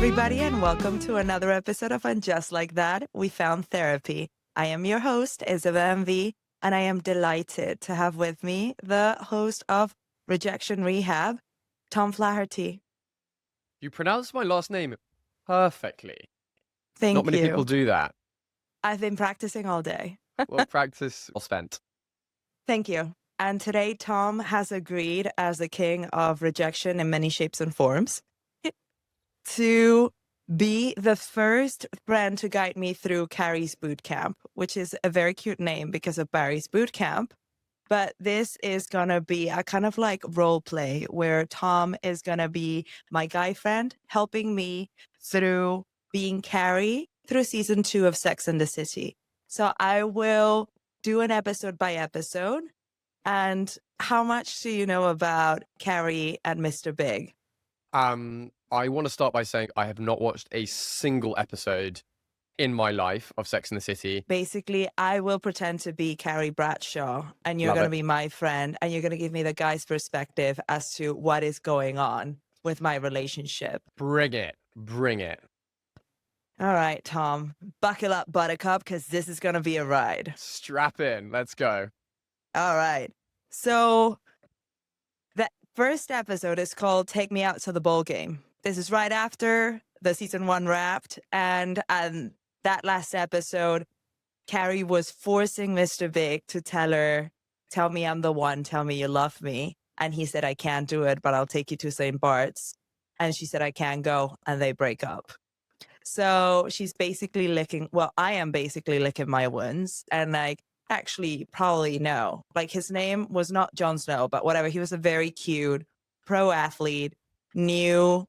everybody, and welcome to another episode of And Just Like That, We Found Therapy. I am your host, Isabel MV, and I am delighted to have with me the host of Rejection Rehab, Tom Flaherty. You pronounced my last name perfectly. Thank Not many you. people do that. I've been practicing all day. Well, practice well spent. Thank you. And today, Tom has agreed, as the king of rejection in many shapes and forms, to be the first friend to guide me through Carrie's Bootcamp, which is a very cute name because of Barry's Bootcamp. But this is going to be a kind of like role play where Tom is going to be my guy friend, helping me through being Carrie through season 2 of Sex and the City. So I will do an episode by episode. And how much do you know about Carrie and Mr. Big? I want to start by saying I have not watched a single episode in my life of Sex and the City. Basically, I will pretend to be Carrie Bradshaw, and you're Love going to it. be my friend, and you're going to give me the guy's perspective as to what is going on with my relationship. Bring it. Bring it. All right, Tom, buckle up, Buttercup, because this is going to be a ride. Strap in. Let's go. All right. So the first episode is called Take Me Out to the Bowl Game. This is right after the season 1 wrapped, and that last episode, Carrie was forcing Mr. Big to tell me I'm the one, tell me you love me. And he said, I can't do it, but I'll take you to St. Bart's. And she said, I can't go. And they break up. So she's basically I am basically licking my wounds. And actually probably no. His name was not Jon Snow, but whatever. He was a very cute pro athlete, new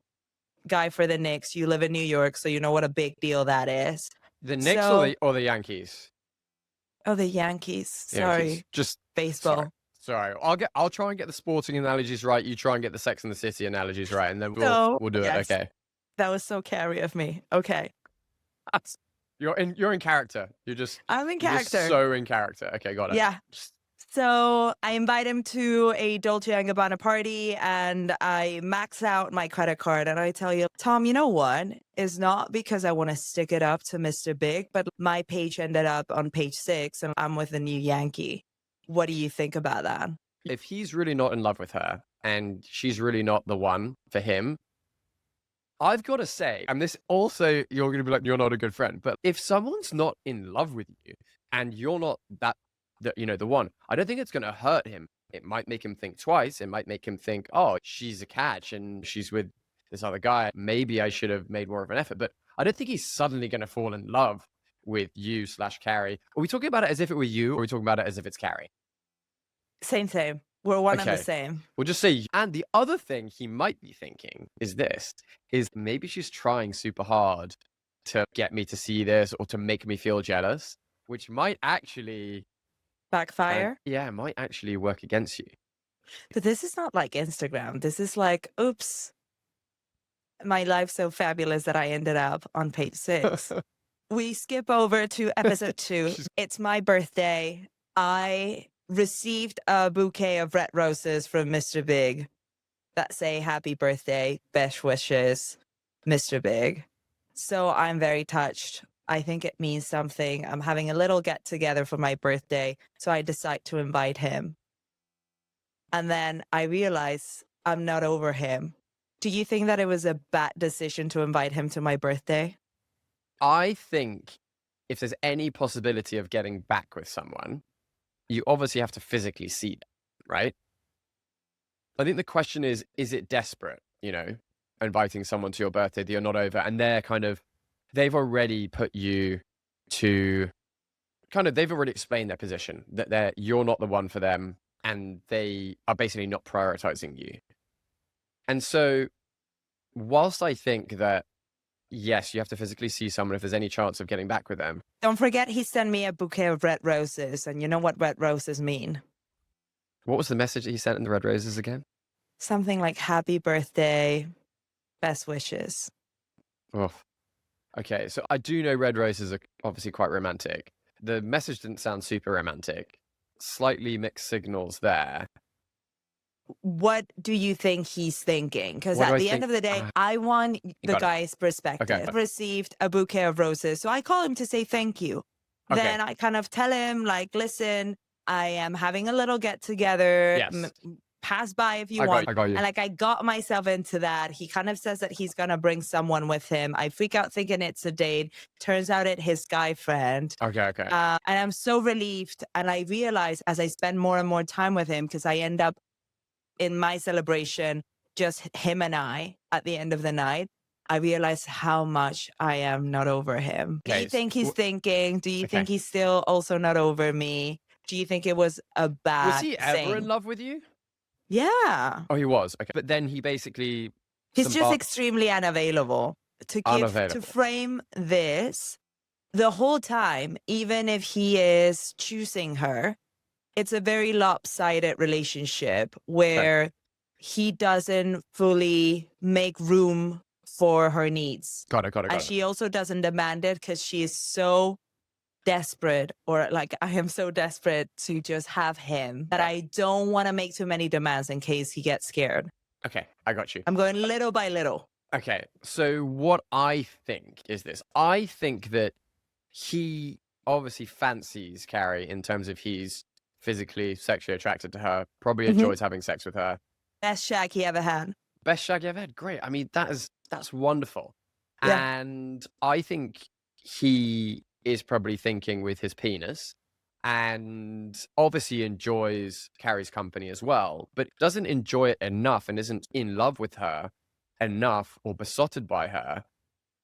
guy for the Knicks. You live in New York, so you know what a big deal that is. The Knicks or the Yankees? Oh, the Yankees. Sorry. Yankees. Just baseball. Sorry. I'll try and get the sporting analogies right. You try and get the Sex and the City analogies right, and then we'll do it. Okay. That was so Carrie of me. Okay. You're in character. I'm in character. You're so in character. Okay, got it. Yeah. So I invite him to a Dolce & Gabbana party, and I max out my credit card. And I tell you, Tom, you know what? It's not because I want to stick it up to Mr. Big, but my page ended up on page 6, and I'm with a new Yankee. What do you think about that? If he's really not in love with her, and she's really not the one for him, I've got to say, and this also, you're going to be like, you're not a good friend. But if someone's not in love with you, and you're not the one, I don't think it's going to hurt him. It might make him think twice. It might make him think, oh, she's a catch and she's with this other guy. Maybe I should have made more of an effort. But I don't think he's suddenly going to fall in love with you / Carrie. Are we talking about it as if it were you, or are we talking about it as if it's Carrie? Same. We're one and the Okay. same. We'll just say, and the other thing he might be thinking is maybe she's trying super hard to get me to see this or to make me feel jealous, which might actually Backfire? it might actually work against you. But this is not like Instagram. This is like, oops, my life's so fabulous that I ended up on page 6. We skip over to episode 2. It's my birthday. I received a bouquet of red roses from Mr. Big that say happy birthday, best wishes, Mr. Big. So I'm very touched. I think it means something. I'm having a little get together for my birthday, so I decide to invite him. And then I realize I'm not over him. Do you think that it was a bad decision to invite him to my birthday? I think if there's any possibility of getting back with someone, you obviously have to physically see them, right? I think the question is it desperate, inviting someone to your birthday that you're not over, and they've already put you to they've already explained their position, that you're not the one for them, and they are basically not prioritizing you. And so whilst I think that, yes, you have to physically see someone if there's any chance of getting back with them. Don't forget he sent me a bouquet of red roses, and you know what red roses mean. What was the message that he sent in the red roses again? Something like happy birthday, best wishes. Oh, okay. So I do know red roses are obviously quite romantic. The message didn't sound super romantic. Slightly mixed signals there. what do you think he's thinking? Because What do at I the end think? of the day, I want the got it. guy's perspective. Okay. Received a bouquet of roses. So I call him to say thank you. Okay. Then I kind of tell him, like, listen, I am having a little get together. Yes. Pass by if you I want. got you. And like, I got myself into that. He kind of says that he's going to bring someone with him. I freak out thinking it's a date. Turns out it's his guy friend. Okay. And I'm so relieved. And I realize as I spend more and more time with him, because I end up in my celebration, just him and I at the end of the night, I realize how much I am not over him. Do Okay, you think he's thinking? Do you okay. think he's still also not over me? Do you think it was a bad Was he ever thing? in love with you? Yeah. Oh, he was. Okay. But then he basically He's just extremely unavailable. To frame this, the whole time, even if he is choosing her, it's a very lopsided relationship where he doesn't fully make room for her needs. Got it. And she also doesn't demand it because she is so desperate, or like, I am so desperate to just have him that I don't want to make too many demands in case he gets scared. Okay, I got you. I'm going little by little. Okay, so what I think is this. I think that he obviously fancies Carrie in terms of he's physically, sexually attracted to her, probably enjoys having sex with her. Best shag he ever had. Best shag you ever had. Great. I mean, that's wonderful. Yeah. And I think he is probably thinking with his penis, and obviously enjoys Carrie's company as well, but doesn't enjoy it enough and isn't in love with her enough or besotted by her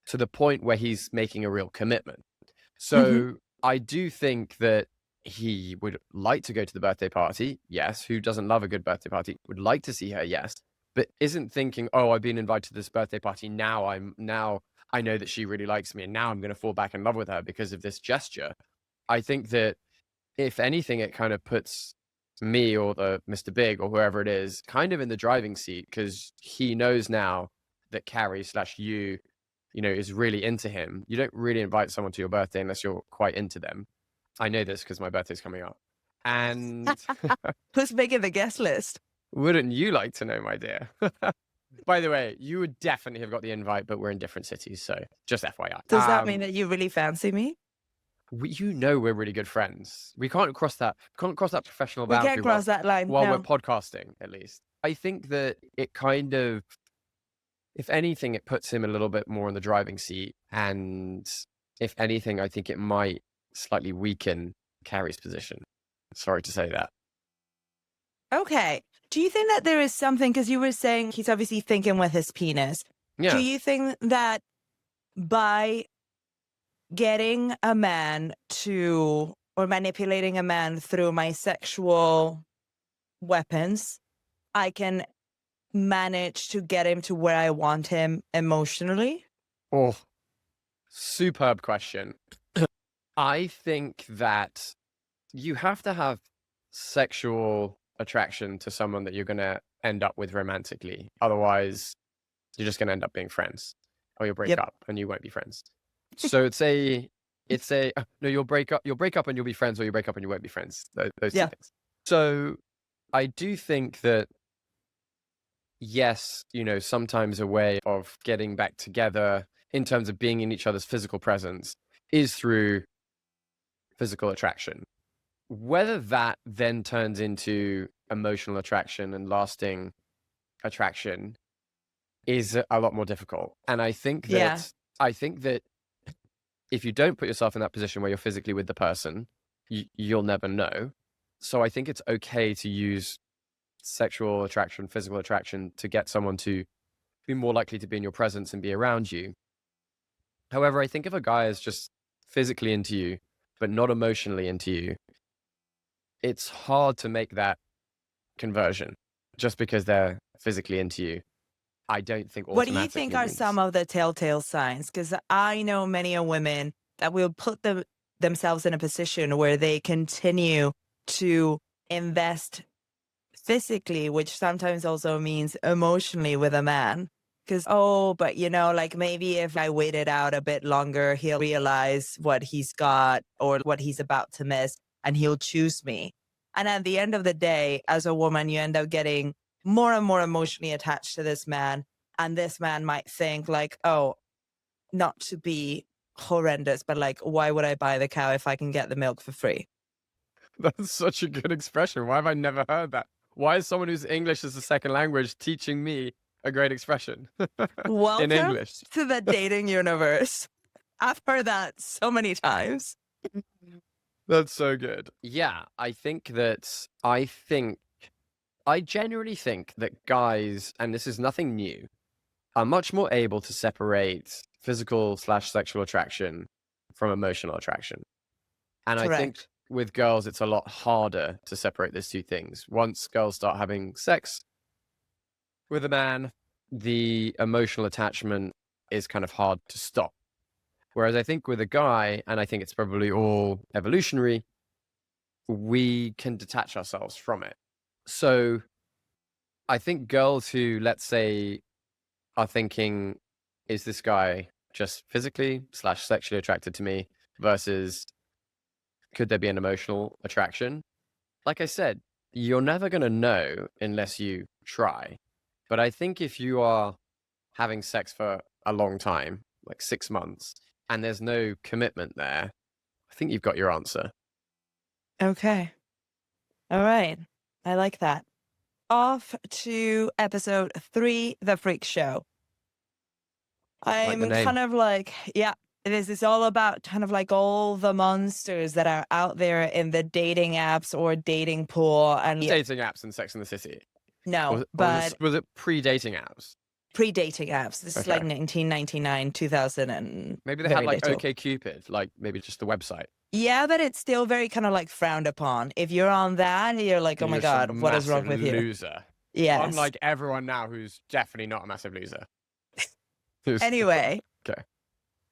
to the point where he's making a real commitment. So I do think that he would like to go to the birthday party. Yes. Who doesn't love a good birthday party? Would like to see her. Yes. But isn't thinking, oh, I've been invited to this birthday party. Now I know that she really likes me, and now I'm going to fall back in love with her because of this gesture. I think that if anything, it kind of puts me or the Mr. Big or whoever it is kind of in the driving seat, because he knows now that Carrie / you know, is really into him. You don't really invite someone to your birthday unless you're quite into them. I know this because my birthday's coming up. And who's making the guest list? Wouldn't you like to know, my dear? By the way, you would definitely have got the invite, but we're in different cities, so just FYI. Does that mean that you really fancy me? You know we're really good friends. We can't cross that. Can't cross that professional boundary. We can't cross that line while no. we're podcasting, at least. I think that it kind of, if anything, it puts him a little bit more in the driving seat, and if anything, I think it might slightly weaken Carrie's position. Sorry to say that. Okay. Do you think that there is something, because you were saying he's obviously thinking with his penis. Yeah. Do you think that by getting a man to, or manipulating a man through my sexual weapons, I can manage to get him to where I want him emotionally? Oh, superb question. I think that you have to have sexual attraction to someone that you're going to end up with romantically. Otherwise, you're just going to end up being friends, or you'll break up and you won't be friends. So no, you'll break up and you'll be friends, or you break up and you won't be friends. Those two things. So I do think that, yes, you know, sometimes a way of getting back together in terms of being in each other's physical presence is through physical attraction. Whether that then turns into emotional attraction and lasting attraction is a lot more difficult. And I think that if you don't put yourself in that position where you're physically with the person, you'll never know. So I think it's okay to use sexual attraction, physical attraction, to get someone to be more likely to be in your presence and be around you. However, I think if a guy is just physically into you, but not emotionally into you, it's hard to make that conversion just because they're physically into you. I don't think what do you think are some of the telltale signs? Because I know many women that will put themselves in a position where they continue to invest physically, which sometimes also means emotionally, with a man. Because, but you know, like, maybe if I waited out a bit longer, he'll realize what he's got or what he's about to miss, and he'll choose me. And at the end of the day, as a woman, you end up getting more and more emotionally attached to this man. And this man might think like, oh, not to be horrendous, but like, why would I buy the cow if I can get the milk for free? That's such a good expression. Why have I never heard that? Why is someone whose English is a second language teaching me a great expression in Welcome English? to the dating universe. I've heard that so many times. That's so good. Yeah, I genuinely think that guys, and this is nothing new, are much more able to separate physical/sexual attraction from emotional attraction. And I think Correct. with girls, it's a lot harder to separate those two things. Once girls start having sex with a man, the emotional attachment is kind of hard to stop. Whereas I think with a guy, and I think it's probably all evolutionary, we can detach ourselves from it. So I think girls who, let's say, are thinking, is this guy just physically/sexually attracted to me versus could there be an emotional attraction? Like I said, you're never going to know unless you try. But I think if you are having sex for a long time, like 6 months, and there's no commitment there, I think you've got your answer. Okay. All right. I like that. Off to episode 3, The Freak Show. Like the I'm name. kind of like, yeah, this is all about kind of like all the monsters that are out there in the dating apps or dating pool. And Dating apps and Sex in the City. no, Or but was it pre-dating apps? pre-dating apps. This is like Okay. 1999, 2000, and Maybe they had very like little. OkCupid, like maybe just the website. Yeah, but it's still very kind of like frowned upon. If you're on that, you're like, oh my You're just a God, what is wrong massive with you? loser. Yes. Unlike everyone now who's definitely not a massive loser. Anyway, Okay.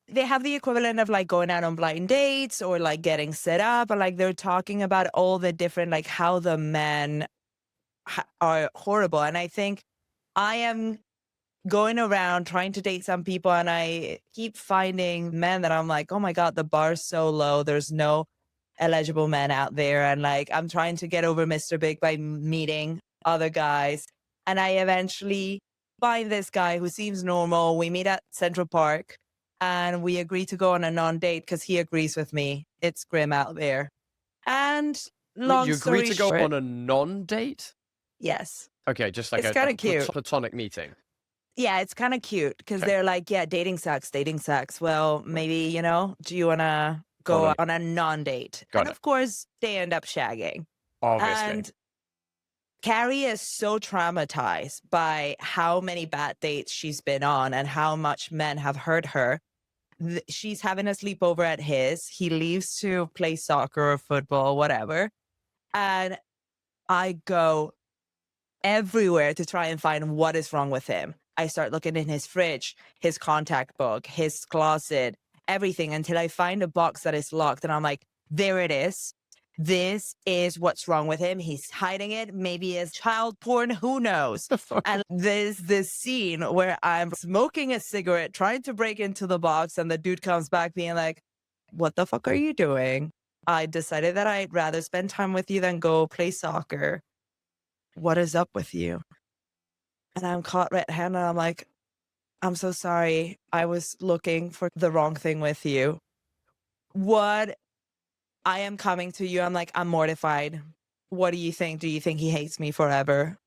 they have the equivalent of like going out on blind dates or like getting set up, and like they're talking about all the different, like how the men are horrible. And I think I am going around trying to date some people, and I keep finding men that I'm like, oh my God, the bar's so low. There's no eligible men out there. And like, I'm trying to get over Mr. Big by meeting other guys. And I eventually find this guy who seems normal. We meet at Central Park and we agree to go on a non-date because he agrees with me. It's grim out there. And Wait, long you agree story to go short, on a non-date? yes, Okay, just like it's a kind of cute. platonic meeting. Yeah, it's kind of cute because Okay. they're like, yeah, dating sucks, dating sucks. Well, maybe, do you want to go Totally. on a non-date? Got And it. of course, they end up shagging. Obviously. And Carrie is so traumatized by how many bad dates she's been on and how much men have hurt her. She's having a sleepover at his. He leaves to play soccer or football, whatever. And I go everywhere to try and find what is wrong with him. I start looking in his fridge, his contact book, his closet, everything until I find a box that is locked. And I'm like, there it is. This is what's wrong with him. He's hiding it. Maybe it's child porn. Who knows? And there's this scene where I'm smoking a cigarette, trying to break into the box. And the dude comes back being like, what the fuck are you doing? I decided that I'd rather spend time with you than go play soccer. What is up with you? And I'm caught red-handed. I'm like, I'm so sorry. I was looking for the wrong thing with you. What? I am coming to you. I'm like, I'm mortified. What do you think? Do you think he hates me forever?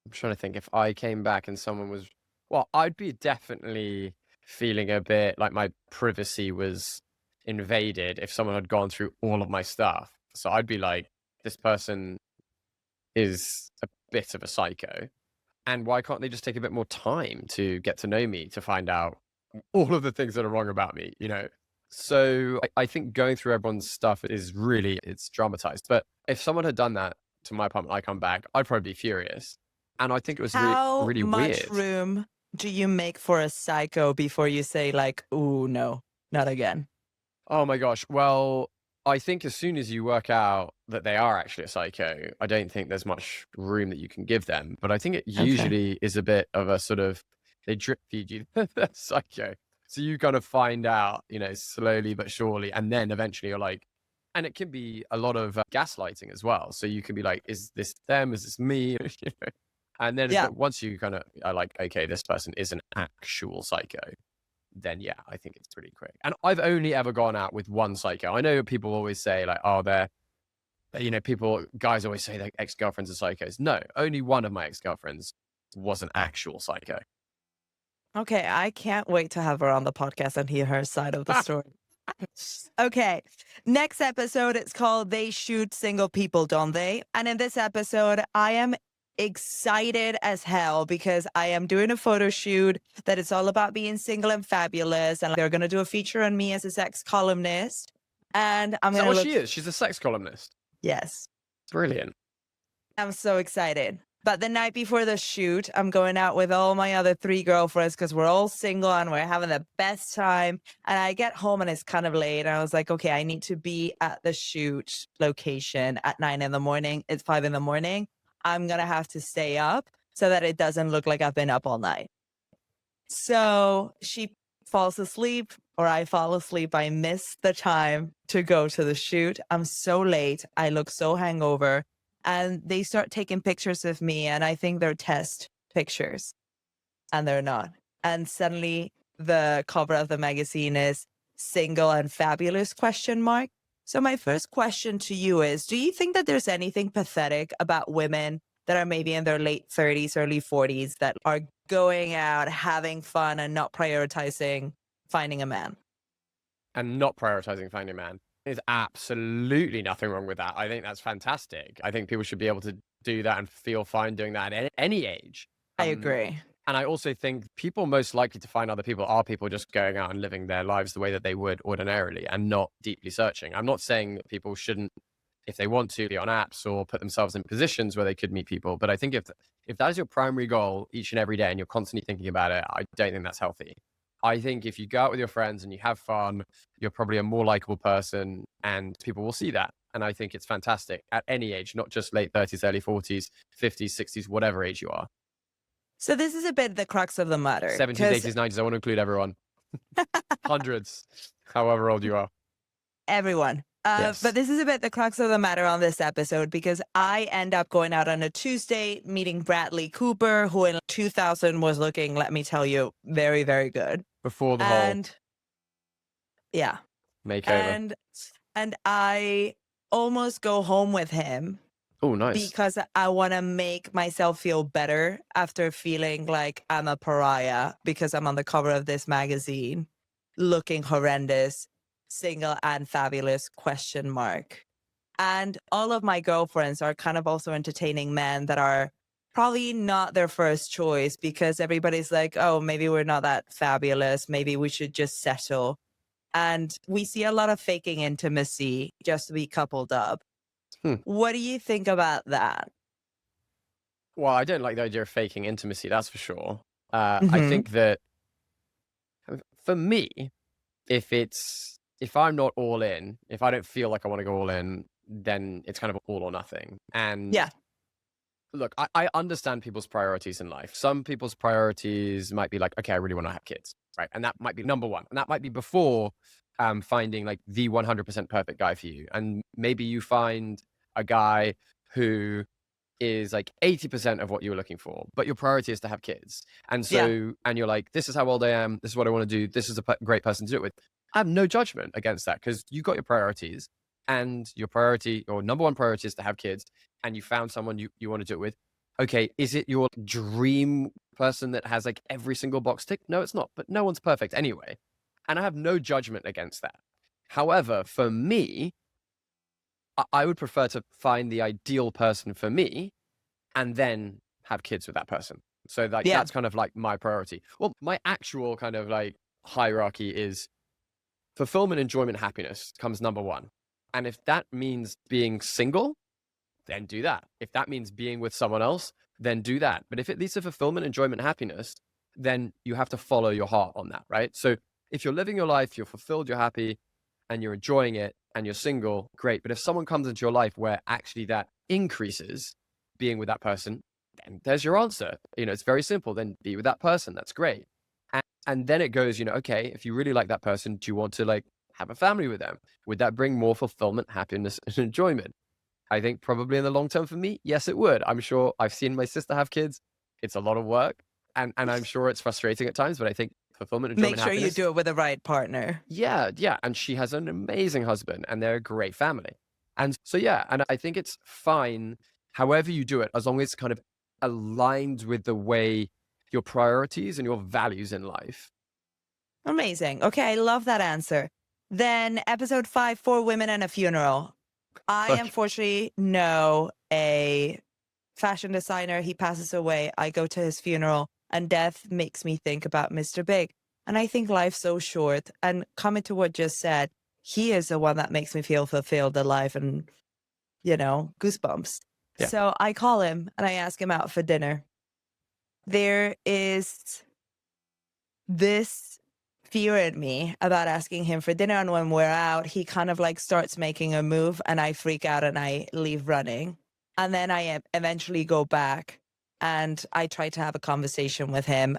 I'm trying to think if I came back and someone was, well, I'd be definitely feeling a bit like my privacy was invaded if someone had gone through all of my stuff. So I'd be like, this person is a bit of a psycho. And why can't they just take a bit more time to get to know me, to find out all of the things that are wrong about me, So I think going through everyone's stuff is really, it's dramatized. But if someone had done that to my apartment, I come back, I'd probably be furious. And I think it was How really much weird. room do you make for a psycho before you say like, ooh, no, not again? Oh my gosh. Well, I think as soon as you work out that they are actually a psycho, I don't think there's much room that you can give them. But I think it usually is a bit of a sort of, they drip feed you the psycho. So you kind of find out, slowly but surely. And then eventually you're like, and it can be a lot of gaslighting as well. So you can be like, is this them? Is this me? And then Yeah. but once you kind of are like, okay, this person is an actual psycho, then yeah, I think it's pretty quick. And I've only ever gone out with one psycho. I know people always say like, oh, guys always say their ex-girlfriends are psychos. No, only one of my ex-girlfriends was an actual psycho. Okay, I can't wait to have her on the podcast and hear her side of the story. Okay, next episode, it's called They Shoot Single People, Don't They? And in this episode, I am excited as hell because I am doing a photo shoot that is all about being single and fabulous. And they're going to do a feature on me as a sex columnist. And I'm Is that going to what look. she is? She's a sex columnist. Yes. Brilliant. I'm so excited. But the night before the shoot, I'm going out with all my other 3 girlfriends because we're all single and we're having the best time. And I get home and it's kind of late. And I was like, okay, I need to be at the shoot location at 9 in the morning. It's 5 in the morning. I'm going to have to stay up so that it doesn't look like I've been up all night. So she falls asleep or I fall asleep. I miss the time to go to the shoot. I'm so late. I look so hangover. And they start taking pictures of me, and I think they're test pictures, and they're not. And suddenly the cover of the magazine is single and fabulous ? So my first question to you is, do you think that there's anything pathetic about women that are maybe in their late 30s, early 40s that are going out, having fun, and not prioritizing finding a man? And not prioritizing finding a man. There's absolutely nothing wrong with that. I think that's fantastic. I think people should be able to do that and feel fine doing that at any age. I agree. And I also think people most likely to find other people are people just going out and living their lives the way that they would ordinarily and not deeply searching. I'm not saying that people shouldn't, if they want to, be on apps or put themselves in positions where they could meet people. But I think if that is your primary goal each and every day and you're constantly thinking about it, I don't think that's healthy. I think if you go out with your friends and you have fun, you're probably a more likable person and people will see that. And I think it's fantastic at any age, not just late 30s, early 40s, 50s, 60s, whatever age you are. So this is a bit the crux of the matter. 70s, 80s, 90s, I want to include everyone. Hundreds, however old you are. Everyone. Yes. But this is a bit the crux of the matter on this episode because I end up going out on a Tuesday, meeting Bradley Cooper, who in 2000 was looking, let me tell you, very, very good. Before the yeah. makeover. And I almost go home with him. Oh, nice. Because I want to make myself feel better after feeling like I'm a pariah because I'm on the cover of this magazine, looking horrendous, single and fabulous ? And all of my girlfriends are kind of also entertaining men that are probably not their first choice because everybody's like, oh, maybe we're not that fabulous. Maybe we should just settle. And we see a lot of faking intimacy just to be coupled up. What do you think about that? Well, I don't like the idea of faking intimacy, that's for sure. I think that for me, if I'm not all in, if I don't feel like I want to go all in, then it's kind of all or nothing. And yeah. Look, I understand people's priorities in life. Some people's priorities might be like, okay, I really want to have kids, right? And that might be number one. And that might be before finding like the 100% perfect guy for you. And maybe you find a guy who is like 80% of what you were looking for, but your priority is to have kids. And so, and you're like, this is how old I am. This is what I want to do. This is a great person to do it with. I have no judgment against that because you got your priorities and your priority or number one priority is to have kids and you found someone you want to do it with. Okay, is it your dream person that has like every single box ticked? No, it's not, but no one's perfect anyway. And I have no judgment against that. However, for me, I would prefer to find the ideal person for me and then have kids with that person. So like that's kind of like my priority. Well, my actual kind of like hierarchy is fulfillment, enjoyment, happiness comes number one. And if that means being single, then do that. If that means being with someone else, then do that. But if it leads to fulfillment, enjoyment, happiness, then you have to follow your heart on that, right? So if you're living your life, you're fulfilled, you're happy, and you're enjoying it, and you're single, great. But if someone comes into your life where actually that increases being with that person, then there's your answer. You know, it's very simple. Then be with that person. That's great. And then it goes, you know, okay, if you really like that person, do you want to like have a family with them? Would that bring more fulfillment, happiness, and enjoyment? I think probably in the long term for me, yes, it would. I'm sure I've seen my sister have kids. it's a lot of work, and I'm sure it's frustrating at times, but I think fulfillment, Make enjoyment, sure you happiness. do it with the right partner. Yeah, yeah. And she has an amazing husband and they're a great family. And so, yeah, and I think it's fine however you do it, as long as it's kind of aligned with the way your priorities and your values in life. Amazing. Okay, I love that answer. Then episode 5, 4 women and a funeral. I Okay. unfortunately know a fashion designer. He passes away. I go to his funeral, and death makes me think about Mr. Big. And I think life's so short. And coming to what just said, he is the one that makes me feel fulfilled, alive, and, goosebumps. Yeah. So I call him and I ask him out for dinner. There is this fear in me about asking him for dinner. And when we're out, he kind of like starts making a move and I freak out and I leave running. And then I eventually go back and I try to have a conversation with him.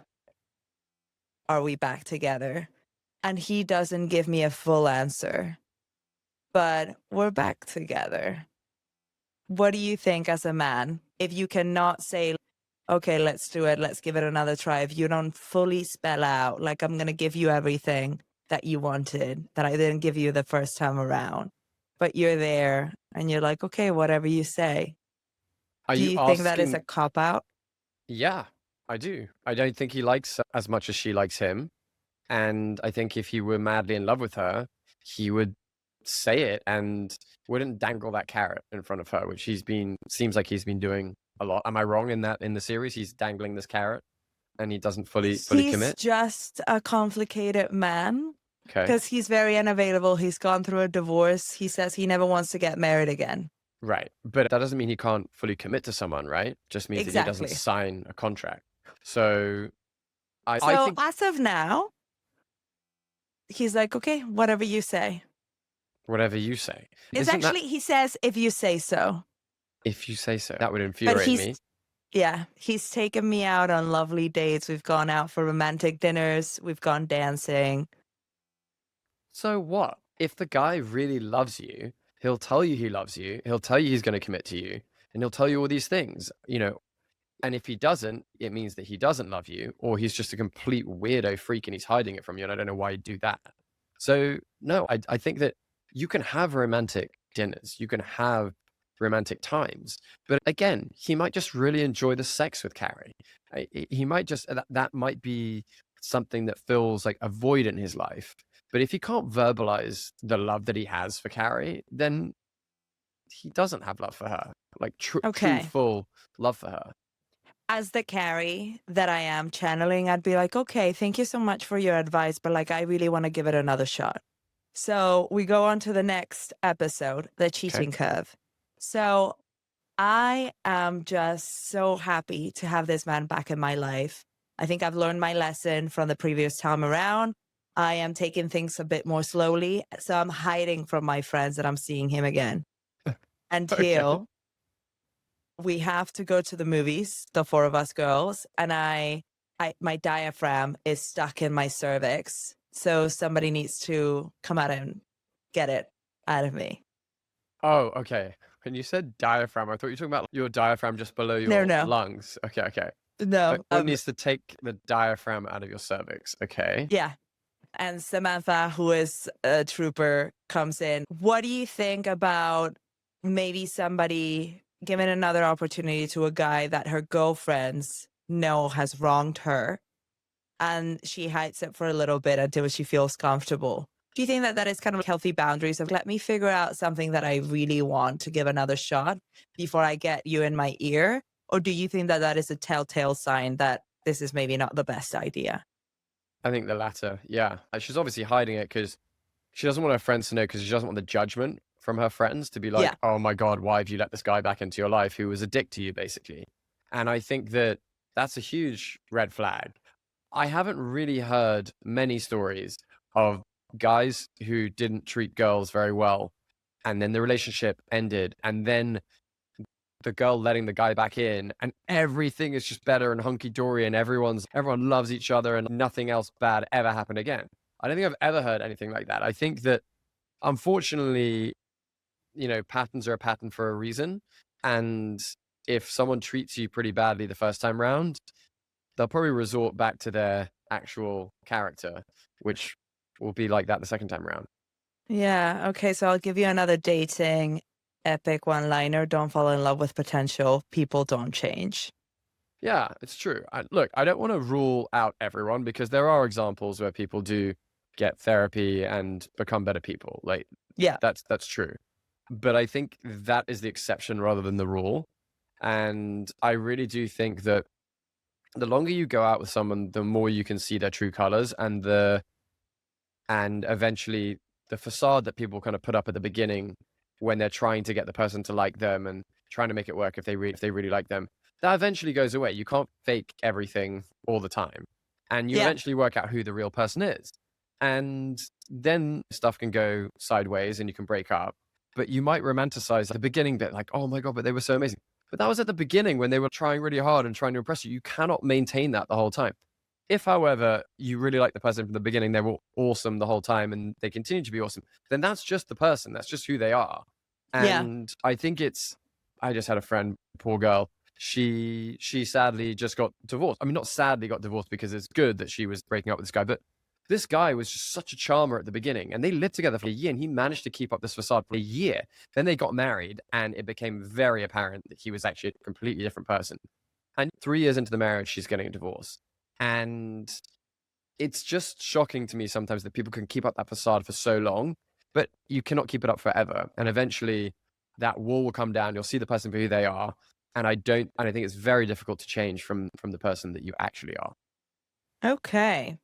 Are we back together? And he doesn't give me a full answer, but we're back together. What do you think as a man? If you cannot say, okay, let's do it, let's give it another try. If you don't fully spell out, like, I'm going to give you everything that you wanted, that I didn't give you the first time around, but you're there and you're like, okay, whatever you say. Are Do you you think that is a asking? cop out? Yeah, I do. I don't think he likes her as much as she likes him. And I think if he were madly in love with her, he would say it and wouldn't dangle that carrot in front of her, which seems like he's been doing a lot. Am I wrong in that in the series he's dangling this carrot and he doesn't fully He's commit? just a complicated man Okay. because he's very unavailable. He's gone through a divorce. He says he never wants to get married again. Right. But that doesn't mean he can't fully commit to someone, right? Just means that he doesn't Exactly. sign a contract. So I So think as of now, he's like, okay, whatever you say. whatever you say. It's Isn't that actually, he says, if you say so. if you say so? That would But infuriate me. he's taken me out on lovely dates. We've gone out for romantic dinners. We've gone dancing. So what? If the guy really loves you, he'll tell you he loves you. He'll tell you he's going to commit to you, and he'll tell you all these things, And if he doesn't, it means that he doesn't love you, or he's just a complete weirdo freak and he's hiding it from you. And I don't know why he'd do that. So no, I think that you can have romantic dinners, you can have romantic times, but again, he might just really enjoy the sex with Carrie. He might just that might be something that fills like a void in his life. But if he can't verbalize the love that he has for Carrie, then he doesn't have love for her, like true, Okay. full love for her. As the Carrie that I am channeling, I'd be like, okay, thank you so much for your advice, but like, I really want to give it another shot. So we go on to the next episode, the cheating curve. So I am just so happy to have this man back in my life. I think I've learned my lesson from the previous time around. I am taking things a bit more slowly. So I'm hiding from my friends that I'm seeing him again until we have to go to the movies, the 4 of us girls, and my diaphragm is stuck in my cervix. So somebody needs to come out and get it out of me. Oh, okay. When you said diaphragm, I thought you were talking about your diaphragm just below your No. lungs. Okay. No. One needs to take the diaphragm out of your cervix. Okay. Yeah. And Samantha, who is a trooper, comes in. What do you think about maybe somebody giving another opportunity to a guy that her girlfriends know has wronged her, and she hides it for a little bit until she feels comfortable? Do you think that that is kind of healthy boundaries of let me figure out something that I really want to give another shot before I get you in my ear? Or do you think that that is a telltale sign that this is maybe not the best idea? I think the latter. Yeah. She's obviously hiding it because she doesn't want her friends to know, because she doesn't want the judgment from her friends to be like, Yeah. oh my God, why have you let this guy back into your life who was a dick to you, basically? And I think that that's a huge red flag. I haven't really heard many stories of guys who didn't treat girls very well, and then the relationship ended, and then the girl letting the guy back in, and everything is just better and hunky-dory, and everyone loves each other and nothing else bad ever happened again. I don't think I've ever heard anything like that. I think that, unfortunately, patterns are a pattern for a reason, and if someone treats you pretty badly the first time round, they'll probably resort back to their actual character, which will be like that the second time round. Yeah. Okay. So I'll give you another dating epic one-liner. Don't fall in love with potential. People don't change. Yeah, it's true. Look, I don't want to rule out everyone because there are examples where people do get therapy and become better people. Like, Yeah. that's true. But I think that is the exception rather than the rule. And I really do think that the longer you go out with someone, the more you can see their true colors, and eventually the facade that people kind of put up at the beginning when they're trying to get the person to like them and trying to make it work if they really like them, that eventually goes away. You can't fake everything all the time. And you Yeah. eventually work out who the real person is. And then stuff can go sideways and you can break up. But you might romanticize the beginning bit, like, oh my God, but they were so amazing. But that was at the beginning when they were trying really hard and trying to impress you. You cannot maintain that the whole time. If, however, you really like the person from the beginning, they were awesome the whole time and they continue to be awesome, then that's just the person. That's just who they are. Yeah. And I think I just had a friend, poor girl. She sadly just got divorced. I mean, not sadly got divorced because it's good that she was breaking up with this guy, but this guy was just such a charmer at the beginning, and they lived together for a year, and he managed to keep up this facade for a year. Then they got married, and it became very apparent that he was actually a completely different person. And 3 years into the marriage, she's getting a divorce. And it's just shocking to me sometimes that people can keep up that facade for so long, but you cannot keep it up forever. And eventually that wall will come down. You'll see the person for who they are. And I think it's very difficult to change from the person that you actually are. Okay.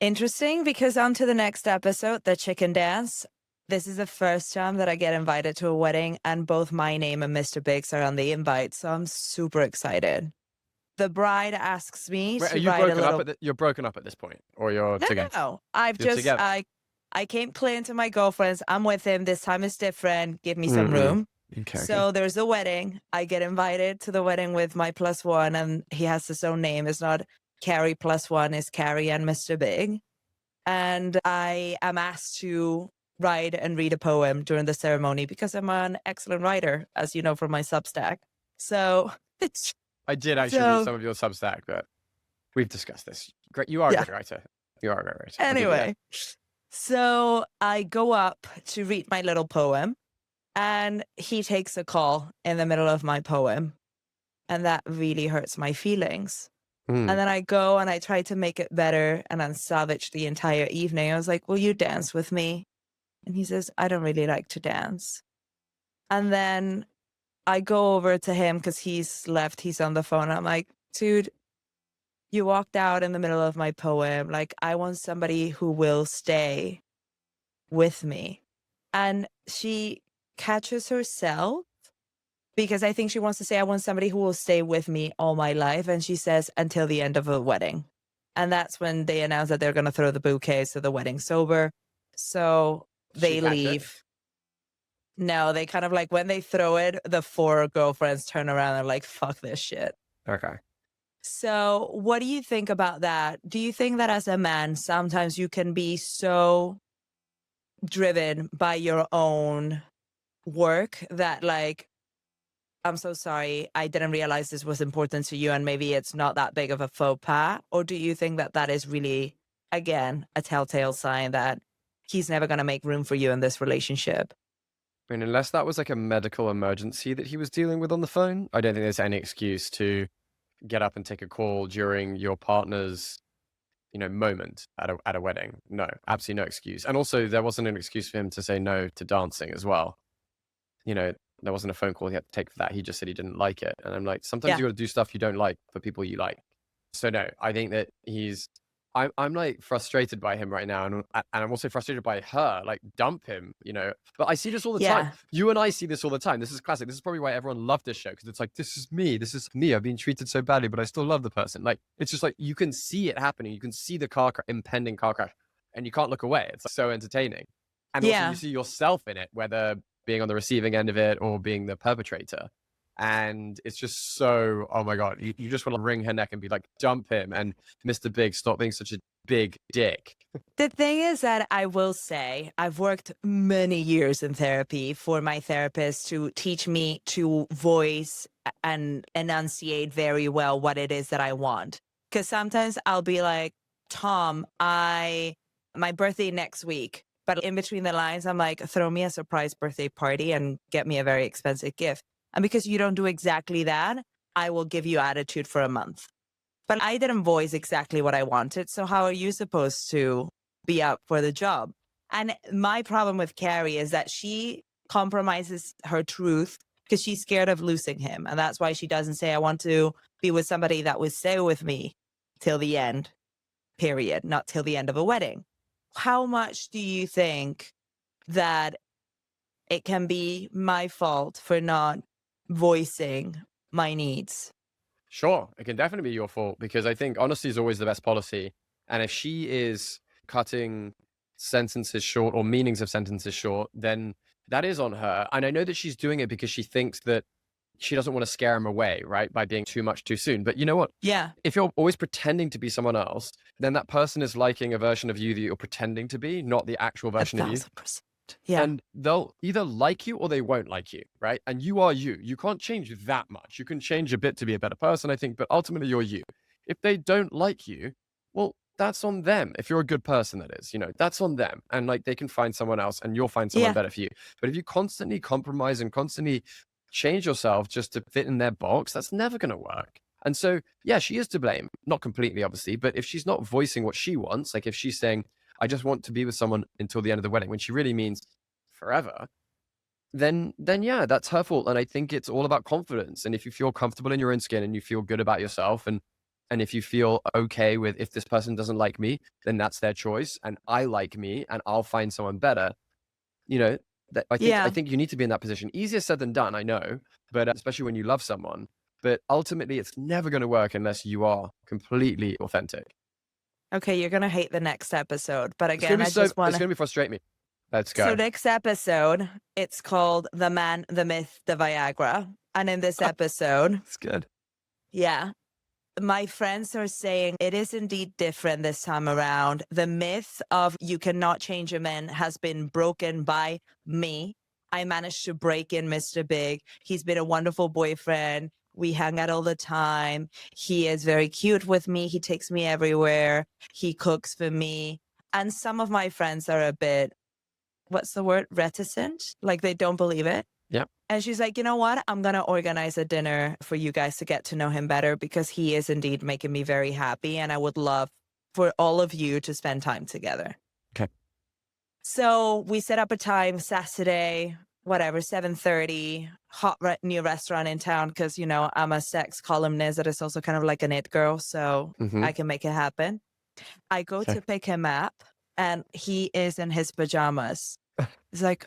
Interesting, because on to the next episode, the chicken dance. This is the first time that I get invited to a wedding, and both my name and Mr. Biggs are on the invite, so I'm super excited. The bride asks me Wait, to are you write a broken little... up you're broken up at this point, or you're together? No. You're together. I came clean to my girlfriends. I'm with him. This time is different. Give me some room. Okay. So there's a wedding. I get invited to the wedding with my +1, and he has his own name. It's not Carrie +1, it's Carrie and Mr. Big. And I am asked to write and read a poem during the ceremony because I'm an excellent writer, as you know from my Substack. So I did actually read some of your Substack, but we've discussed this. Great, you are a great writer. You are a great writer. Anyway, so I go up to read my little poem, and he takes a call in the middle of my poem, and that really hurts my feelings. And then I go and I try to make it better, and I'm savage the entire evening. I was like, will you dance with me? And he says, I don't really like to dance. And then I go over to him because he's on the phone. I'm like, dude, you walked out in the middle of my poem. Like, I want somebody who will stay with me. And she catches herself, because I think she wants to say, I want somebody who will stay with me all my life. And she says, until the end of the wedding. And that's when they announce that they're going to throw the bouquet, so the wedding's over. So they leave. No, they kind of like, when they throw it, the 4 girlfriends turn around and are like, fuck this shit. Okay. So what do you think about that? Do you think that as a man, sometimes you can be so driven by your own work that, like, I'm so sorry, I didn't realize this was important to you, and maybe it's not that big of a faux pas? Or do you think that that is really, again, a telltale sign that he's never going to make room for you in this relationship? I mean, unless that was like a medical emergency that he was dealing with on the phone, I don't think there's any excuse to get up and take a call during your partner's, moment at a wedding. No, absolutely no excuse. And also, there wasn't an excuse for him to say no to dancing as well. There wasn't a phone call he had to take for that. He just said he didn't like it. And I'm like, sometimes you got to do stuff you don't like for people you like. So no, I think that I'm like frustrated by him right now. And I'm also frustrated by her, like, dump him, But I see this all the time. You and I see this all the time. This is classic. This is probably why everyone loved this show. Because it's like, this is me. I've been treated so badly, but I still love the person. Like, it's just like, you can see it happening. You can see the impending car crash, and you can't look away. It's like, so entertaining. And also you see yourself in it, whether being on the receiving end of it or being the perpetrator. And it's just so, oh my God, you just want to wring her neck and be like, dump him. And Mr. Big, stop being such a big dick. The thing is that I will say I've worked many years in therapy for my therapist to teach me to voice and enunciate very well what it is that I want. Because sometimes I'll be like, Tom, my birthday next week. But in between the lines, I'm like, throw me a surprise birthday party and get me a very expensive gift. And because you don't do exactly that, I will give you attitude for a month. But I didn't voice exactly what I wanted. So how are you supposed to be up for the job? And my problem with Carrie is that she compromises her truth because she's scared of losing him. And that's why she doesn't say, I want to be with somebody that will stay with me till the end, period, not till the end of a wedding. How much do you think that it can be my fault for not voicing my needs? Sure, it can definitely be your fault because I think honesty is always the best policy. And if she is cutting sentences short or meanings of sentences short, then that is on her. And I know that she's doing it because she thinks that she doesn't want to scare him away, right? By being too much too soon. But you know what? Yeah. If you're always pretending to be someone else, then that person is liking a version of you that you're pretending to be, not the actual version of you. 1,000%. Yeah. And they'll either like you or they won't like you, right? And you are you. You can't change that much. You can change a bit to be a better person, I think, but ultimately you're you. If they don't like you, well, that's on them. If you're a good person, that is, that's on them. And like they can find someone else and you'll find someone Yeah. better for you. But if you constantly compromise and constantly change yourself just to fit in their box, that's never going to work. And so, yeah, she is to blame. Not completely, obviously, but if she's not voicing what she wants, like if she's saying, I just want to be with someone until the end of the wedding, when she really means forever, then yeah, that's her fault. And I think it's all about confidence. And if you feel comfortable in your own skin and you feel good about yourself, and if you feel okay with if this person doesn't like me, then that's their choice. And I like me and I'll find someone better. That I think you need to be in that position. Easier said than done, I know, but especially when you love someone. But ultimately, it's never going to work unless you are completely authentic. Okay, you're gonna hate the next episode, but It's gonna again, be I just want it's gonna be frustrate me. Let's go. So next episode, it's called The Man, the Myth, the Viagra. And in this episode, It's good. yeah, my friends are saying it is indeed different this time around. The myth of you cannot change a man has been broken by me. I managed to break in Mr. Big. He's been a wonderful boyfriend. We hang out all the time. He is very cute with me. He takes me everywhere. He cooks for me. And some of my friends are a bit, what's the word? Reticent. Like they don't believe it. Yeah. And she's like, you know what? I'm going to organize a dinner for you guys to get to know him better because he is indeed making me very happy. And I would love for all of you to spend time together. Okay. So we set up a time, Saturday, whatever, 7:30, new restaurant in town because, I'm a sex columnist that is also kind of like an it girl. So I can make it happen. I go to pick him up and he is in his pajamas. He's like,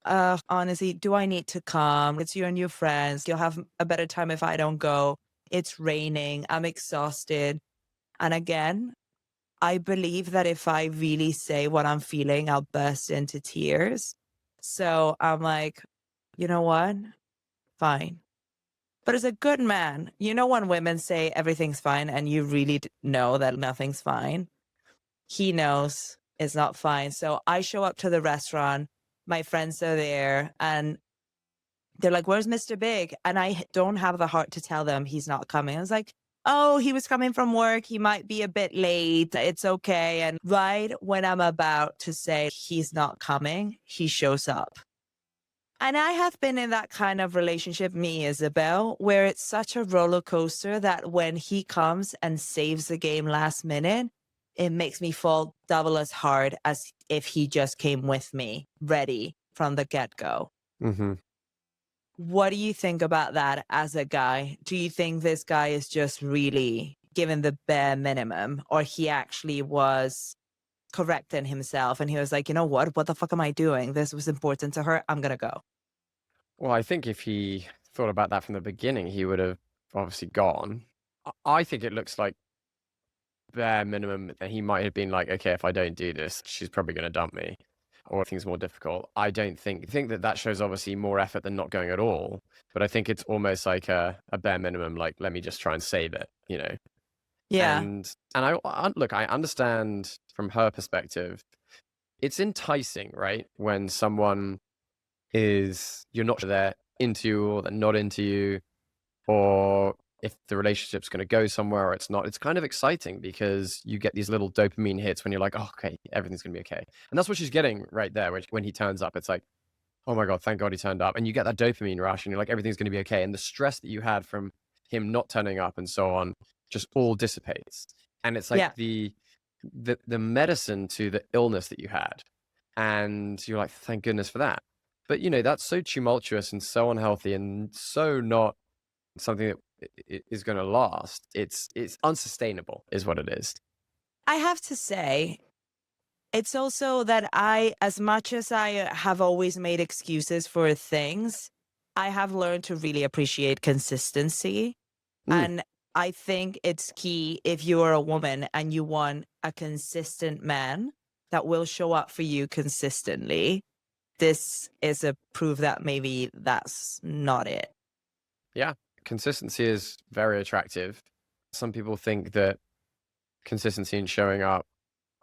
honestly, do I need to come? It's you and your friends. You'll have a better time if I don't go. It's raining. I'm exhausted. And again, I believe that if I really say what I'm feeling, I'll burst into tears. So I'm like, you know what? Fine. But as a good man, when women say everything's fine and you really know that nothing's fine, he knows it's not fine. So I show up to the restaurant. My friends are there and they're like, where's Mr. Big? And I don't have the heart to tell them he's not coming. I was like, oh, he was coming from work. He might be a bit late. It's okay. And right when I'm about to say he's not coming, he shows up. And I have been in that kind of relationship, me, Isabel, where it's such a roller coaster that when he comes and saves the game last minute, it makes me fall double as hard as if he just came with me, ready from the get-go. Mm-hmm. What do you think about that as a guy? Do you think this guy is just really given the bare minimum, or he actually was correcting himself and he was like, you know what the fuck am I doing? This was important to her. I'm going to go. Well, I think if he thought about that from the beginning, he would have obviously gone. I think it looks like bare minimum that he might have been like, okay, if I don't do this, she's probably going to dump me, or things more difficult. I don't think that shows obviously more effort than not going at all. But I think it's almost like a bare minimum, like, let me just try and save it, Yeah. And look, I understand from her perspective, it's enticing, right? When someone you're not sure they're into you or they're not into you, or if the relationship's going to go somewhere or it's not. It's kind of exciting because you get these little dopamine hits when you're like, oh, okay, everything's going to be okay. And that's what she's getting right there when he turns up. It's like, oh my God, thank God he turned up. And you get that dopamine rush and you're like, everything's going to be okay. And the stress that you had from him not turning up and so on just all dissipates. And it's like Yeah. the medicine to the illness that you had. And you're like, thank goodness for that. But that's so tumultuous and so unhealthy and so not something that is going to last. It's unsustainable is what it is. I have to say, it's also that as much as I have always made excuses for things, I have learned to really appreciate consistency. Mm, And I think it's key if you are a woman and you want a consistent man that will show up for you consistently. This is a proof that maybe that's not it. yeah, consistency is very attractive. Some people think that consistency in showing up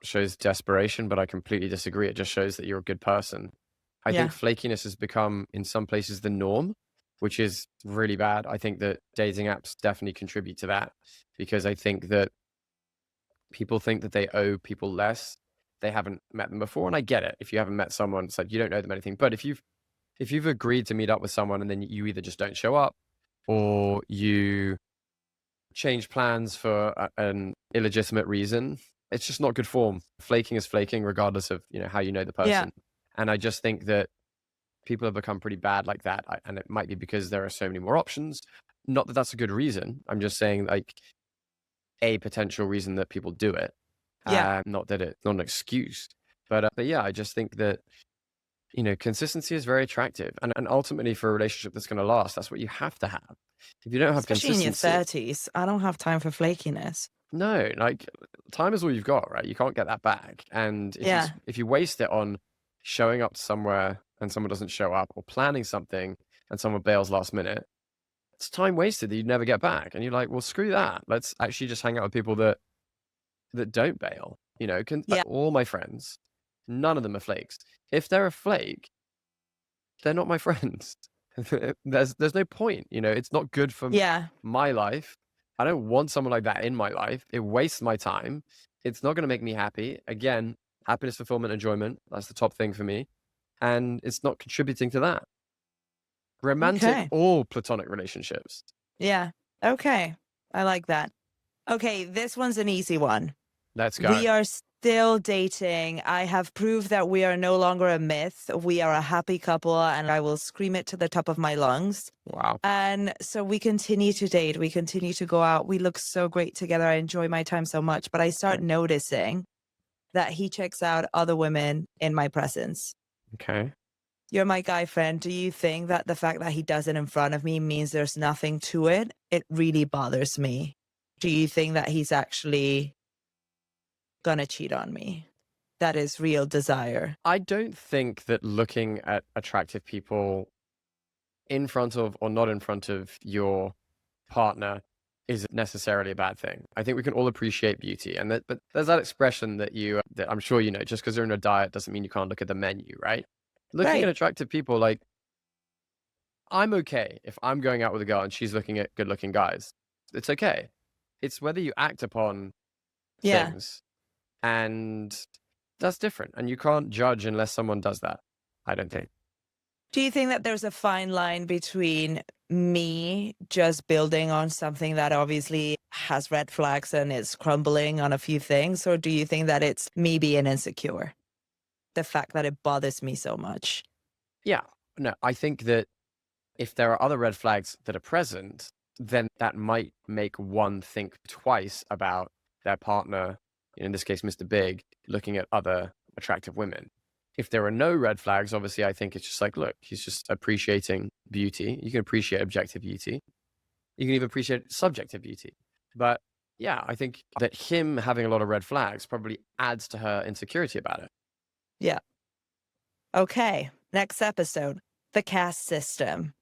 shows desperation, but I completely disagree. It just shows that you're a good person. I think Yeah. flakiness has become, in some places, the norm, which is really bad. I think that dating apps definitely contribute to that because I think that people think that they owe people less. They haven't met them before, and I get it. If you haven't met someone, it's like you don't know them anything. But if you've agreed to meet up with someone and then you either just don't show up or you change plans for an illegitimate reason, it's just not good form. Flaking is flaking, regardless of how you know the Yeah. person. And I just think that people have become pretty bad like that, and it might be because there are so many more options. Not that that's a good reason. I'm just saying like a potential reason that people do it. Yeah. Not that it's not an excuse, but yeah, I just think that consistency is very attractive, and ultimately for a relationship that's going to last, that's what you have to have. If you don't have Especially in your consistency, 30s. I don't have time for flakiness. no, like time is all you've got, right? You can't get that back. And Yeah. if you waste it on showing up somewhere and someone doesn't show up, or planning something and someone bails last minute, it's time wasted that you'd never get back. And you're like, well, screw that. Let's actually just hang out with people that don't bail. Yeah. All my friends, none of them are flakes. If they're a flake, they're not my friends. There's no point. It's not good for Yeah. my life. I don't want someone like that in my life. It wastes my time. It's not going to make me happy. Again, happiness, fulfillment, enjoyment. That's the top thing for me. And it's not contributing to that. Romantic Okay. or platonic relationships. Yeah. Okay. I like that. Okay, this one's an easy one. Let's go. We are still dating. I have proved that we are no longer a myth. We are a happy couple, and I will scream it to the top of my lungs. Wow. And so we continue to date. We continue to go out. We look so great together. I enjoy my time so much. But I start noticing that he checks out other women in my presence. Okay. You're my guy friend. Do you think that the fact that he does it in front of me means there's nothing to it? It really bothers me. Do you think that he's actually gonna cheat on me? That is real desire. I don't think that looking at attractive people in front of or not in front of your partner is necessarily a bad thing. I think we can all appreciate beauty, but there's that expression that I'm sure just because you're in a diet doesn't mean you can't look at the menu, right? Looking at Right. attractive people, like I'm okay if I'm going out with a girl and she's looking at good-looking guys. It's okay. It's whether you act upon Yeah. things, and that's different. And you can't judge unless someone does that, I don't think. Do you think that there's a fine line between me just building on something that obviously has red flags and is crumbling on a few things? Or do you think that it's me being insecure? The fact that it bothers me so much. Yeah. No, I think that if there are other red flags that are present, then that might make one think twice about their partner, in this case, Mr. Big, looking at other attractive women. If there are no red flags, obviously, I think it's just like, look, he's just appreciating beauty. You can appreciate objective beauty. You can even appreciate subjective beauty. But yeah, I think that him having a lot of red flags probably adds to her insecurity about it. Yeah. Okay. Next episode, the caste system.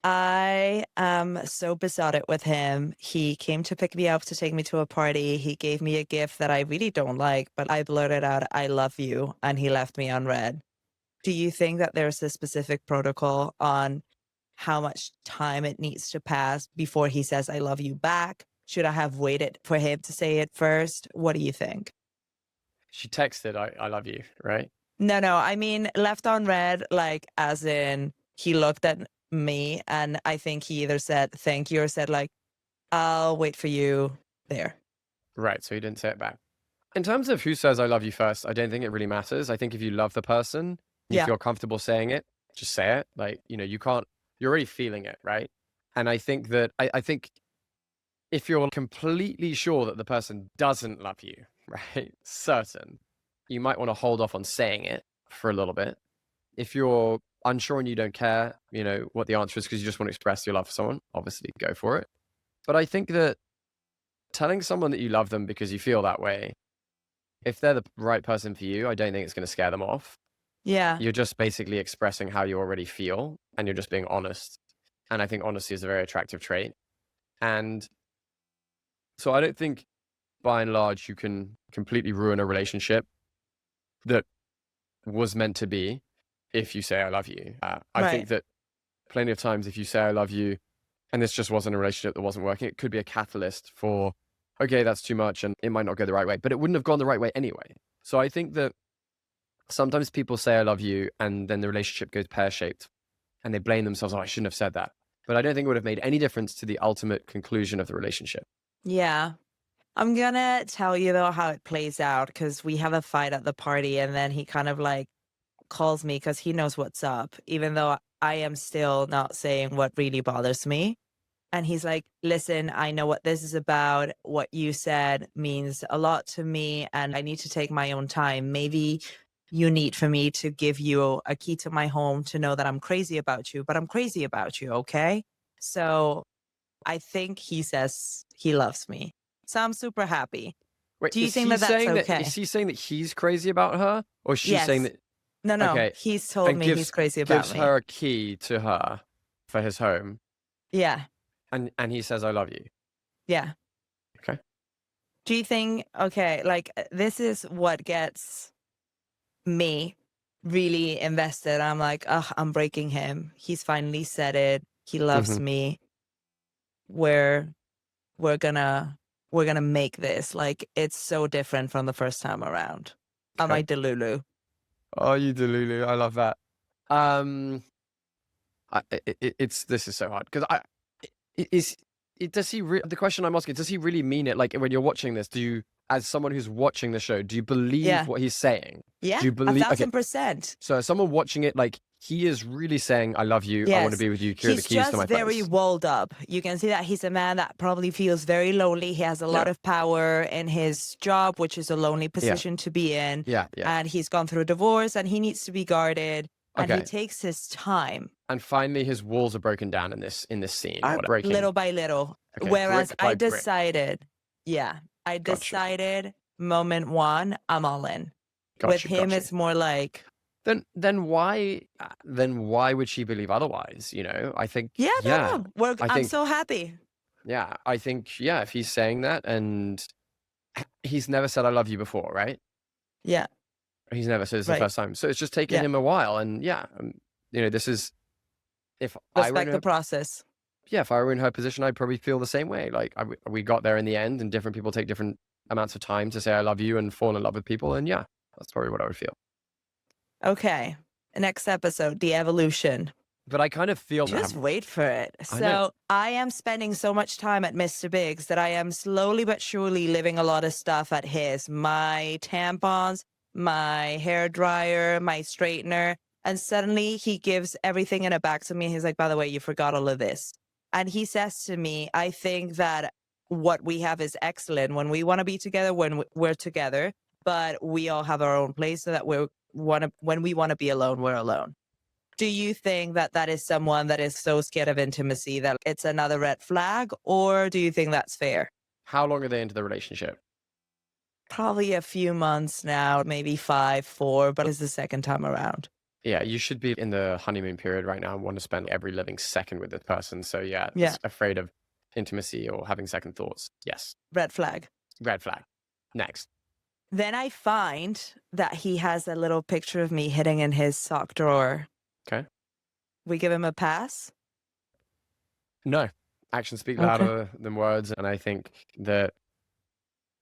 I am so besotted with him. He came to pick me up to take me to a party. He gave me a gift that I really don't like, but I blurted out, I love you, and he left me unread. Do you think that there's a specific protocol on how much time it needs to pass before he says, I love you back? Should I have waited for him to say it first? What do you think? She texted, I love you, right? No, I mean, left unread, like, as in he looked at me and I think he either said thank you or said, like, I'll wait for you there. Right. So he didn't say it back. In terms of who says I love you first, I don't think it really matters. I think if you love the person, you Yeah. feel comfortable saying it, just say it. Like, you're already feeling it, right? And I think that, I think if you're completely sure that the person doesn't love you, right? Certain, you might want to hold off on saying it for a little bit. If you're unsure and you don't care, what the answer is because you just want to express your love for someone, obviously go for it. But I think that telling someone that you love them because you feel that way, if they're the right person for you, I don't think it's going to scare them off. Yeah. You're just basically expressing how you already feel and you're just being honest. And I think honesty is a very attractive trait. And so I don't think by and large you can completely ruin a relationship that was meant to be if you say I love you. I think Right. that plenty of times if you say I love you and this just wasn't a relationship that wasn't working, it could be a catalyst for, okay, that's too much and it might not go the right way, but it wouldn't have gone the right way anyway. So I think that sometimes people say I love you and then the relationship goes pear-shaped and they blame themselves, oh, I shouldn't have said that. But I don't think it would have made any difference to the ultimate conclusion of the relationship. Yeah. I'm gonna tell you though how it plays out because we have a fight at the party and then he kind of like calls me because he knows what's up, even though I am still not saying what really bothers me. And he's like, listen, I know what this is about. What you said means a lot to me, and I need to take my own time. Maybe you need for me to give you a key to my home to know that I'm crazy about you, but I'm crazy about you, okay? So I think he says he loves me. So I'm super happy. Wait, Do you think that that's is okay? he saying that he's crazy about her? Or is she saying Yes. that, No. okay, He's told and me he's crazy about gives me. her a key to her for his home, Yeah. and he says, I love you. Yeah. Okay. Do you think, okay, like this is what gets me really invested. I'm like, ugh, I'm breaking him. He's finally said it. He loves Hmm. me. We're we're gonna we're gonna make this. Like it's so different from the first time around. Am I Okay. Delulu? Oh, you Delulu. I love that. Um, this is so hard because does he the question I'm asking, does he really mean it? Like when you're watching this, as someone who's watching the show, do you believe Yeah. what he's saying? Yeah. Do you A believe, okay, thousand percent. so as someone watching it, like he is really saying, I love you. I want to Yes. be with you. Here are the He's keys to just my very place. walled up. You can see that he's a man that probably feels very lonely. He has a lot Yeah. of power in his job, which is a lonely Yeah. position to be in. Yeah. Yeah. And he's gone through a divorce and he needs to be guarded. And he Okay. takes his time, And finally his walls are broken down in this scene or whatever. Breaking. little by little. Okay. Whereas Brick I by brick. decided, yeah, I Gotcha. decided moment one, I'm all in. With Gotcha. him, Gotcha. it's more like, Then why would she believe otherwise? I think, yeah, yeah, no. I I'm think, so happy. yeah, I think, yeah, if he's saying that and he's never said I love you before, right? Yeah, He's never said it's the right. first time. So it's just taken Yeah. him a while. And yeah, this is, if I were in Respect the her, process. yeah, if I were in her position, I'd probably feel the same way. Like we got there in the end and different people take different amounts of time to say I love you and fall in love with people. And yeah, that's probably what I would feel. Okay. Next episode, the evolution. But I kind of feel Just wait for it. I know. So I am spending so much time at Mr. Biggs that I am slowly but surely living a lot of stuff at his. My tampons, my hair dryer, my straightener. And suddenly he gives everything in a bag to me. He's like, by the way, you forgot all of this. And he says to me, I think that what we have is excellent when we want to be together, when we're together, but we all have our own place so that when we want to be alone, we're alone. Do you think that that is someone that is so scared of intimacy that it's another red flag, or do you think that's fair? How long are they into the relationship? Probably a few months now, maybe 5, 4, but it's the second time around. Yeah, you should be in the honeymoon period right now and want to spend every living second with this person. So yeah, Yeah. afraid of intimacy or having second thoughts. Yes. Red flag. Red flag. Next. Then I find that he has a little picture of me hidden in his sock drawer. Okay. We give him a pass? No. Actions speak Okay. louder than words. And I think that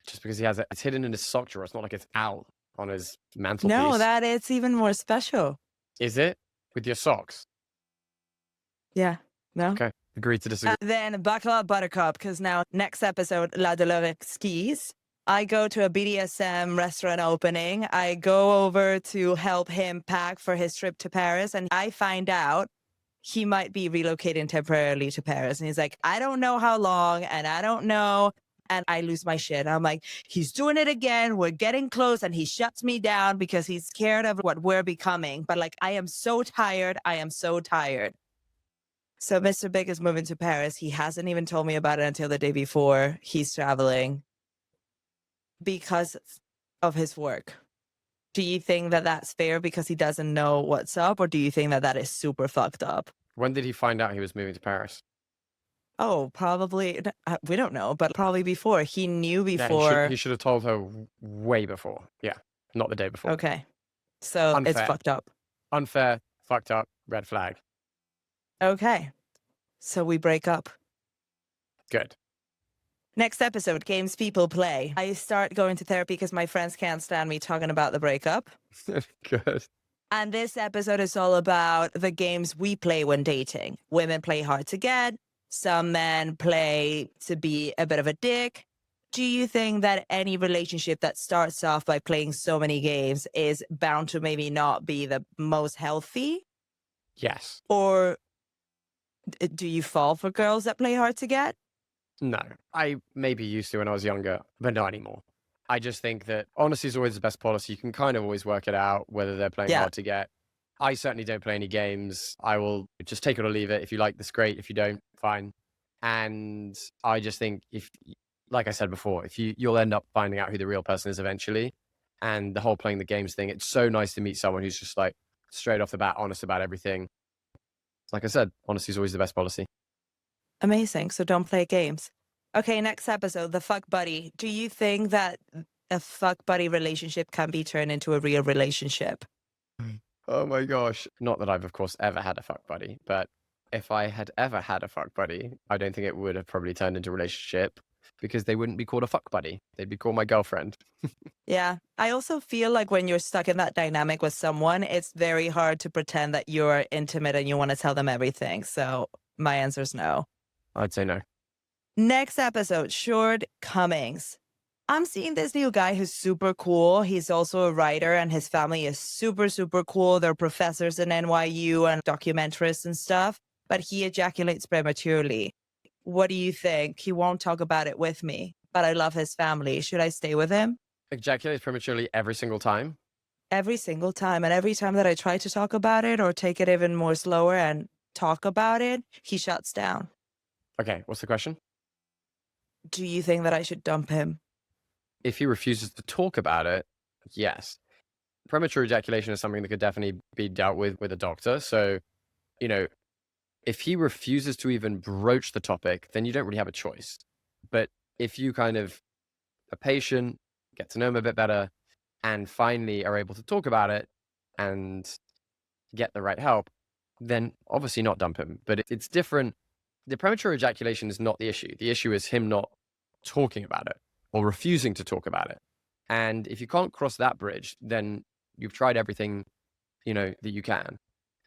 just because he has it, it's hidden in his sock drawer. It's not like it's out on his mantelpiece. No, that it's even more special. Is it? With your socks? Yeah. No? Okay. Agree to disagree. Then buckle up, Buttercup, because now next episode, La Dolores skis. I go to a BDSM restaurant opening. I go over to help him pack for his trip to Paris, and I find out he might be relocating temporarily to Paris. And he's like, I don't know how long, and I don't know. And I lose my shit. I'm like, he's doing it again. We're getting close, and he shuts me down because he's scared of what we're becoming. But like, I am so tired. I am so tired. So Mr. Big is moving to Paris. He hasn't even told me about it until the day before he's traveling because of his work. Do you think that that's fair because he doesn't know what's up? Or do you think that that is super fucked up? When did he find out he was moving to Paris? Oh, probably. We don't know, but probably before. He knew Yeah, before. he should have told her way before. Yeah. Not the day before. Okay. So it's Unfair. fucked up. Unfair, fucked up, red flag. Okay. So we break up. Good. Next episode, games people play. I start going to therapy because my friends can't stand me talking about the breakup. Good. And this episode is all about the games we play when dating. Women play hard to get. Some men play to be a bit of a dick. Do you think that any relationship that starts off by playing so many games is bound to maybe not be the most healthy? Yes. Or do you fall for girls that play hard to get? No. I maybe used to when I was younger, but not anymore. I just think that honesty is always the best policy. You can kind of always work it out whether they're playing hard to get. I certainly don't play any games. I will just take it or leave it. If you like this, great. If you don't, fine. And I just think like I said before, you'll end up finding out who the real person is eventually. And the whole playing the games thing, it's so nice to meet someone who's just like straight off the bat, honest about everything. Like I said, honesty is always the best policy. Amazing. So don't play games. Okay, next episode, the fuck buddy. Do you think that a fuck buddy relationship can be turned into a real relationship? Oh my gosh. Not that I've, of course, ever had a fuck buddy, but if I had ever had a fuck buddy, I don't think it would have probably turned into a relationship because they wouldn't be called a fuck buddy. They'd be called my girlfriend. Yeah. I also feel like when you're stuck in that dynamic with someone, it's very hard to pretend that you're intimate and you want to tell them everything. So my answer is no. I'd say no. Next episode, shortcomings. I'm seeing this new guy who's super cool. He's also a writer and his family is super, super cool. They're professors in NYU and documentarists and stuff, but he ejaculates prematurely. What do you think? He won't talk about it with me, but I love his family. Should I stay with him? Ejaculates prematurely every single time? Every single time. And every time that I try to talk about it or take it even more slower and talk about it, he shuts down. Okay, what's the question? Do you think that I should dump him? If he refuses to talk about it, yes. Premature ejaculation is something that could definitely be dealt with a doctor. So, if he refuses to even broach the topic, then you don't really have a choice. But if you kind of are patient, get to know him a bit better, and finally are able to talk about it and get the right help, then obviously not dump him. But it's different. The premature ejaculation is not the issue. The issue is him not talking about it or refusing to talk about it. And if you can't cross that bridge, then you've tried everything, that you can.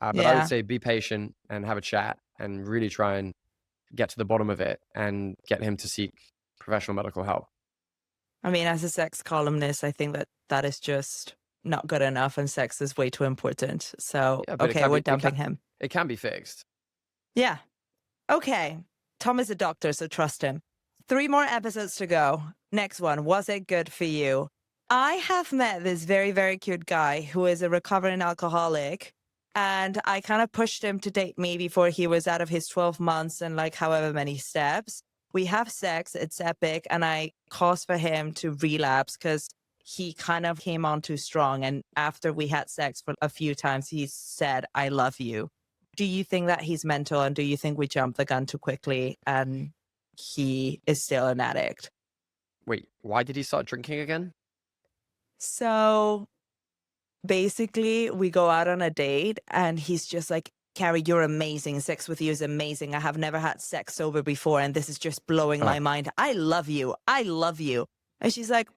But I would say be patient and have a chat and really try and get to the bottom of it and get him to seek professional medical help. I mean, as a sex columnist, I think that is just not good enough and sex is way too important. So, okay, we're dumping him. It can be fixed. Yeah. Okay. Tom is a doctor, so trust him. 3 more episodes to go. Next one. Was it good for you? I have met this very, very cute guy who is a recovering alcoholic. And I kind of pushed him to date me before he was out of his 12 months and like however many steps. We have sex. It's epic. And I caused for him to relapse because he kind of came on too strong. And after we had sex for a few times, he said, I love you. Do you think that he's mental? And do you think we jumped the gun too quickly and he is still an addict? Wait, why did he start drinking again? So basically, we go out on a date and he's just like, Carrie, you're amazing. Sex with you is amazing. I have never had sex sober before, and this is just blowing Oh. my mind. I love you. I love you. And she's like,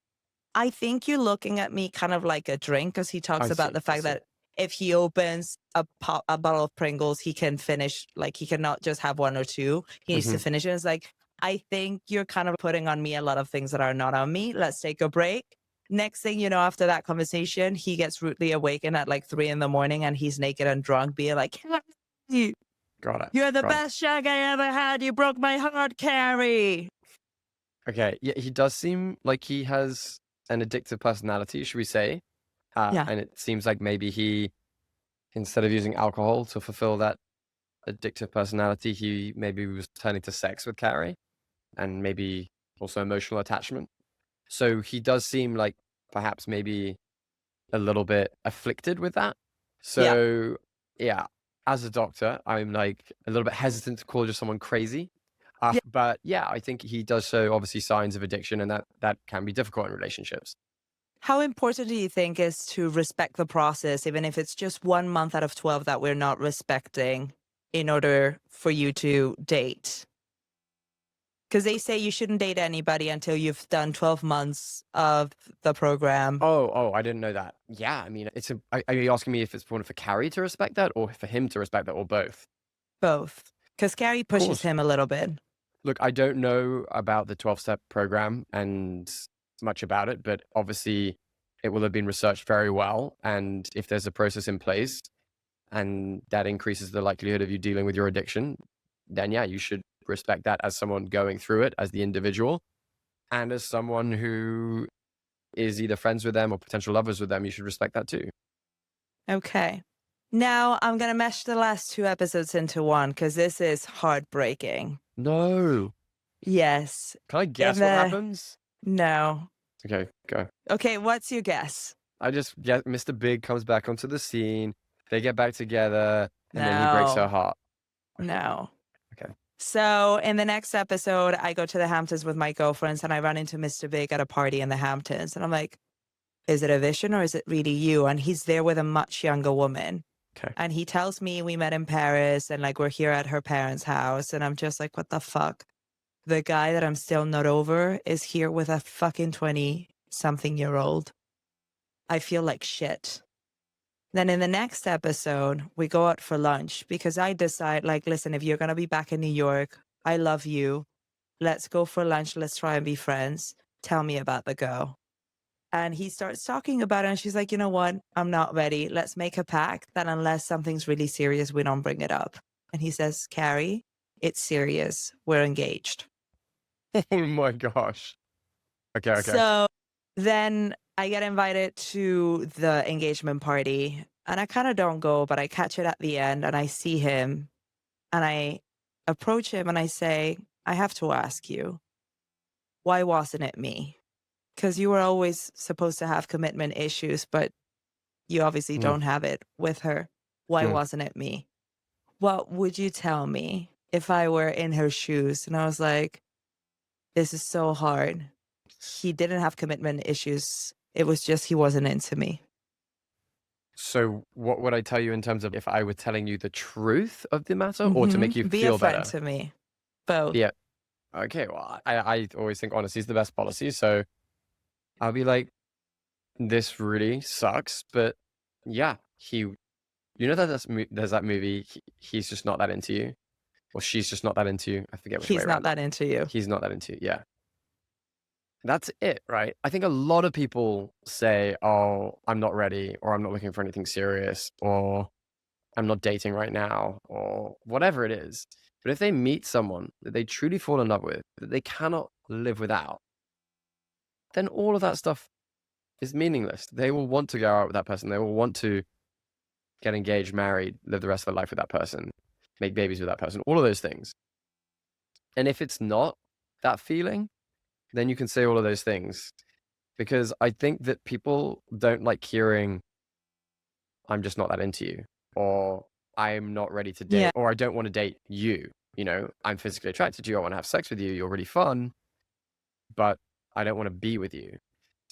I think you're looking at me kind of like a drink, because he talks I about see, the I fact see. that if he opens a bottle of Pringles, he can finish, like he cannot just have one or two. He needs to Mhm. finish it. It's like, I think you're kind of putting on me a lot of things that are not on me. Let's take a break. Next thing you know, after that conversation, he gets rudely awakened at like 3 a.m. and he's naked and drunk, being like, "You- Got it. you're the got it. best shag I ever had. You broke my heart, Carrie." Okay, yeah, he does seem like he has an addictive personality, should we say? Yeah. And it seems like maybe he, instead of using alcohol to fulfill that addictive personality, he maybe was turning to sex with Carrie and maybe also emotional attachment. So he does seem like perhaps maybe a little bit afflicted with that. Yeah. So yeah, as a doctor, I'm like a little bit hesitant to call just someone crazy. Yeah. But yeah, I think he does show obviously signs of addiction, and that can be difficult in relationships. How important do you think is to respect the process, even if it's just 1 month out of 12 that we're not respecting in order for you to date? Because they say you shouldn't date anybody until you've done 12 months of the program. Oh, I didn't know that. Yeah, I mean, are you asking me if it's important for Carrie to respect that, or for him to respect that, or both? Both. Because Carrie Of pushes course. him a little bit. Look, I don't know about the 12-step program and much about it, but obviously it will have been researched very well. And if there's a process in place and that increases the likelihood of you dealing with your addiction, then yeah, you should respect that as someone going through it, as the individual, and as someone who is either friends with them or potential lovers with them, you should respect that too. Okay. Now I'm going to mesh the last 2 episodes into one because this is heartbreaking. No. Yes. Can I In guess what the happens? No. Okay, go. Okay, what's your guess? I just get Mr. Big comes back onto the scene. They get back together, and then he breaks her No. heart. No. Okay. So in the next episode, I go to the Hamptons with my girlfriends and I run into Mr. Big at a party in the Hamptons. And I'm like, is it a vision or is it really you? And he's there with a much younger woman. Okay. And he tells me we met in Paris and like we're here at her parents' house. And I'm just like, what the fuck? The guy that I'm still not over is here with a fucking 20-something-year-old. I feel like shit. Then in the next episode, we go out for lunch because I decide, like, listen, if you're going to be back in New York, I love you. Let's go for lunch. Let's try and be friends. Tell me about the girl. And he starts talking about it. And she's like, you know what? I'm not ready. Let's make a pact that unless something's really serious, we don't bring it up. And he says, Carrie, it's serious. We're engaged. Oh my gosh. Okay. So then I get invited to the engagement party and I kind of don't go, but I catch it at the end and I see him and I approach him and I say, I have to ask you, why wasn't it me? Because you were always supposed to have commitment issues, but you obviously Mm, don't have it with her. Why mm. wasn't it me? What would you tell me if I were in her shoes? And I was like, this is so hard. He didn't have commitment issues. It was just he wasn't into me. So what would I tell you in terms of if I were telling you the truth of the matter, or to make you Be a feel friend better? to me. Both. Yeah. Okay. Well, I always think honesty is the best policy. So I'll be like, this really sucks, but yeah, you know that there's that movie, he's just not that into you, or she's just not that into you. I forget which way He's not around. that into you. He's not that into you. Yeah. That's it, right? I think a lot of people say, oh, I'm not ready, or I'm not looking for anything serious, or I'm not dating right now, or whatever it is. But if they meet someone that they truly fall in love with, that they cannot live without, then all of that stuff is meaningless. They will want to go out with that person. They will want to get engaged, married, live the rest of their life with that person, make babies with that person, all of those things. And if it's not that feeling, then you can say all of those things. because I think that people don't like hearing, I'm just not that into you, or I'm not ready to date, Yeah. or I don't want to date you. You know, I'm physically attracted to you. I want to have sex with you. You're really fun, but I don't want to be with you.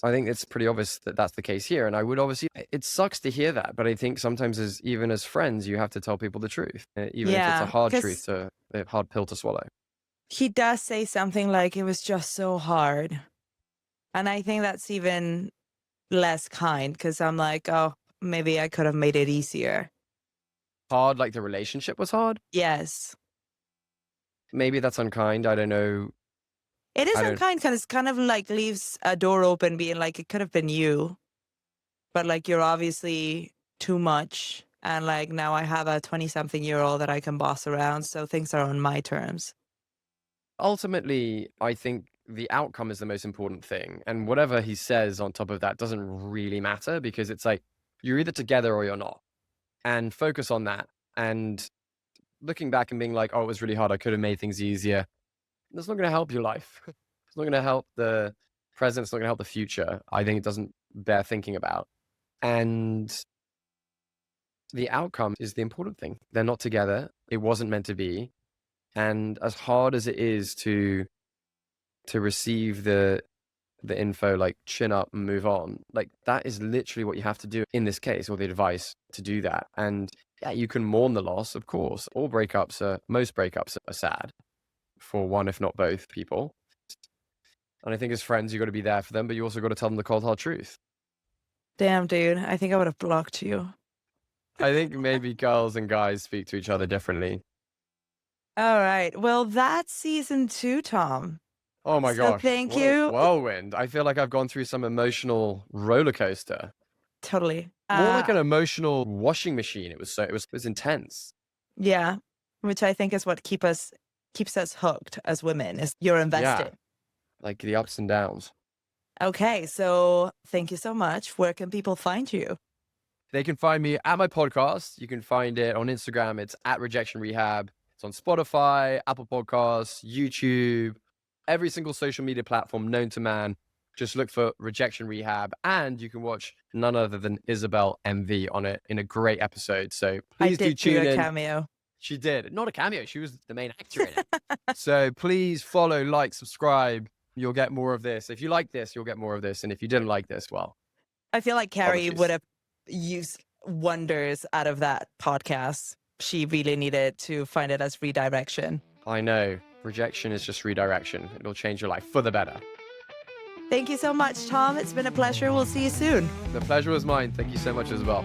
I think it's pretty obvious that that's the case here. And I would obviously, it sucks to hear that, but I think sometimes even as friends, you have to tell people the truth, even if it's a Yeah, hard because a hard pill to swallow. he does say something like it was just so hard. And I think that's even less kind because I'm like, oh, maybe I could have made it easier. Hard, like the relationship was hard. Yes. Maybe that's unkind. I don't know. It is I don't, unkind because it's kind of like leaves a door open being like, it could have been you, but like you're obviously too much. And like now I have a 20-something-year-old that I can boss around. So things are on my terms. ultimately, I think the outcome is the most important thing. And whatever he says on top of that doesn't really matter because it's like you're either together or you're not. And focus on that. And looking back and being like, oh, it was really hard. I could have made things easier. That's not going to help your life. It's not going to help the present. It's not going to help the future. I think it doesn't bear thinking about. And the outcome is the important thing. They're not together. It wasn't meant to be. And as hard as it is to receive the info, like chin up and move on, like that is literally what you have to do in this case, or the advice to do that. And yeah, you can mourn the loss, of course. Most breakups are sad for one, if not both people. And I think as friends, you got to be there for them, but you also got to tell them the cold hard truth. Damn, dude. I think I would have blocked you. I think maybe girls and guys speak to each other differently. All right. Well, that's season 2, Tom. Oh my So gosh. thank What a you. whirlwind. I feel like I've gone through some emotional roller coaster. Totally. More like an emotional washing machine. It was intense. Yeah, which I think is what keeps us hooked as women is you're Yeah. invested. Like the ups and downs. Okay, so thank you so much. Where can people find you? They can find me at my podcast. You can find it on Instagram. It's at Rejection Rehab. It's on Spotify, Apple Podcasts, YouTube, every single social media platform known to man. Just look for Rejection Rehab, and you can watch none other than Isabel MV on it in a great episode. So I please do did do tune a in. cameo. She did. Not a cameo. She was the main actor in it. So please follow, like, subscribe. You'll get more of this. If you like this, you'll get more of this. And if you didn't like this, well, I feel like Carrie apologies. would have used wonders out of that podcast. She really needed to find it as redirection. I know. Rejection is just redirection. It'll change your life for the better. Thank you so much, Tom. It's been a pleasure. We'll see you soon. The pleasure was mine. Thank you so much, Isabel.